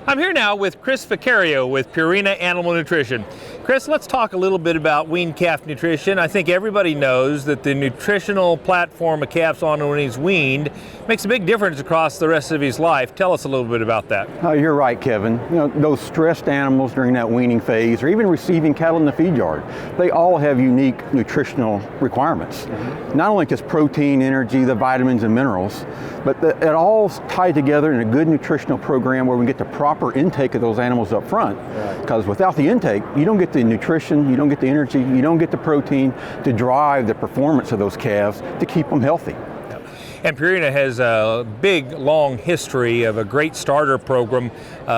I'm here now with Chris Vicario with Purina Animal Nutrition. Chris, let's talk a little bit about weaned calf nutrition. I think everybody knows that the nutritional platform a calf's on when he's weaned makes a big difference across the rest of his life. Tell us a little bit about that. Oh, you're right, Kevin. You know, those stressed animals during that weaning phase, or even receiving cattle in the feed yard, they all have unique nutritional requirements. Not only just protein, energy, the vitamins and minerals, but it all tied together in a good nutritional program where we get the proper intake of those animals up front. Because without the intake, you don't get the nutrition, you don't get the energy, you don't get the protein to drive the performance of those calves to keep them healthy. And Purina has a big, long history of a great starter program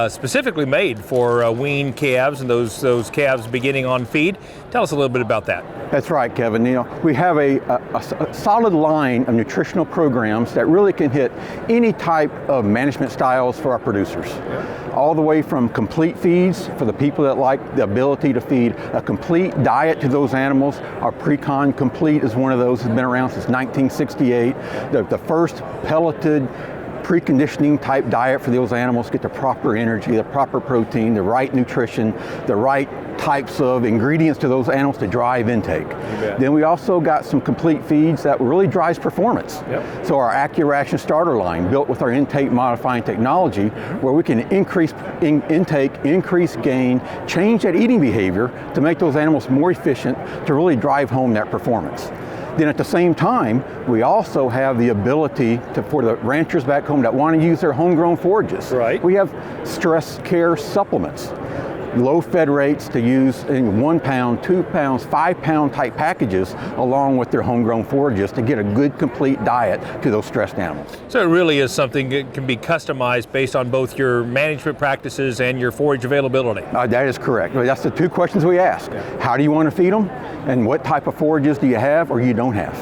specifically made for weaned calves and those calves beginning on feed. Tell us a little bit about that. That's right, Kevin. You know, we have a solid line of nutritional programs that really can hit any type of management styles for our producers. All the way from complete feeds for the people that like the ability to feed a complete diet to those animals. Our Pre-Con Complete is one of those that's been around since 1968. The first pelleted preconditioning type diet for those animals, get the proper energy, the proper protein, the right nutrition, the right types of ingredients to those animals to drive intake. Then we also got some complete feeds that really drives performance. So our AccuRation starter line built with our intake modifying technology where we can increase intake, increase gain, change that eating behavior to make those animals more efficient to really drive home that performance. Then at the same time, we also have the ability for the ranchers back home that want to use their homegrown forages. We have stress care supplements, low fed rates to use in 1 pound, 2 pounds, 5 pound type packages along with their homegrown forages to get a good complete diet to those stressed animals. So it really is something that can be customized based on both your management practices and your forage availability. That is correct. That's the two questions we ask. How do you want to feed them? And what type of forages do you have or you don't have?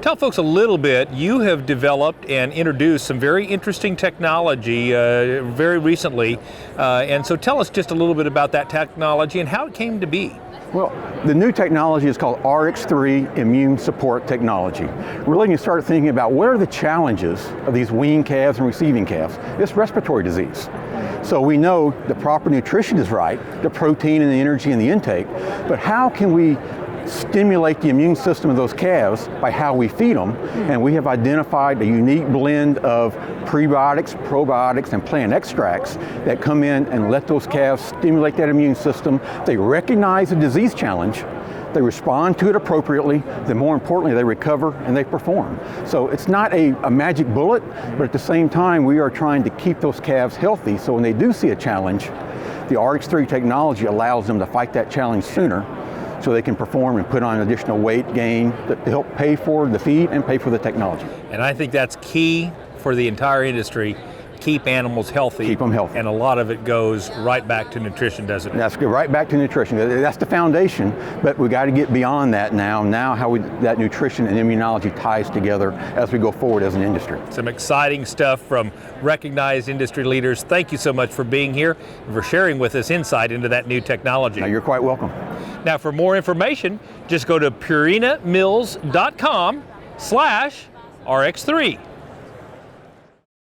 Tell folks a little bit. You have developed and introduced some very interesting technology very recently. And so tell us just a little bit about that technology and how it came to be. Well, the new technology is called RX3 Immune Support Technology. Really, you start thinking about what are the challenges of these weaned calves and receiving calves. It's respiratory disease. So we know the proper nutrition is right, the protein and the energy and the intake, but how can we stimulate the immune system of those calves by how we feed them? And we have identified a unique blend of prebiotics, probiotics, and plant extracts that come in and let those calves stimulate that immune system. They recognize the disease challenge, they respond to it appropriately, then more importantly, they recover and they perform. So it's not a magic bullet, but at the same time, we are trying to keep those calves healthy so when they do see a challenge, the RX3 technology allows them to fight that challenge sooner so they can perform and put on additional weight gain to help pay for the feed and pay for the technology. And I think that's key for the entire industry. Keep animals healthy. Keep them healthy. And a lot of it goes right back to nutrition, doesn't it? That's good, right back to nutrition. That's the foundation, but we got to get beyond that now how that nutrition and immunology ties together as we go forward as an industry. Some exciting stuff from recognized industry leaders. Thank you so much for being here and for sharing with us insight into that new technology. Now, you're quite welcome. Now, for more information, just go to purinamills.com/RX3.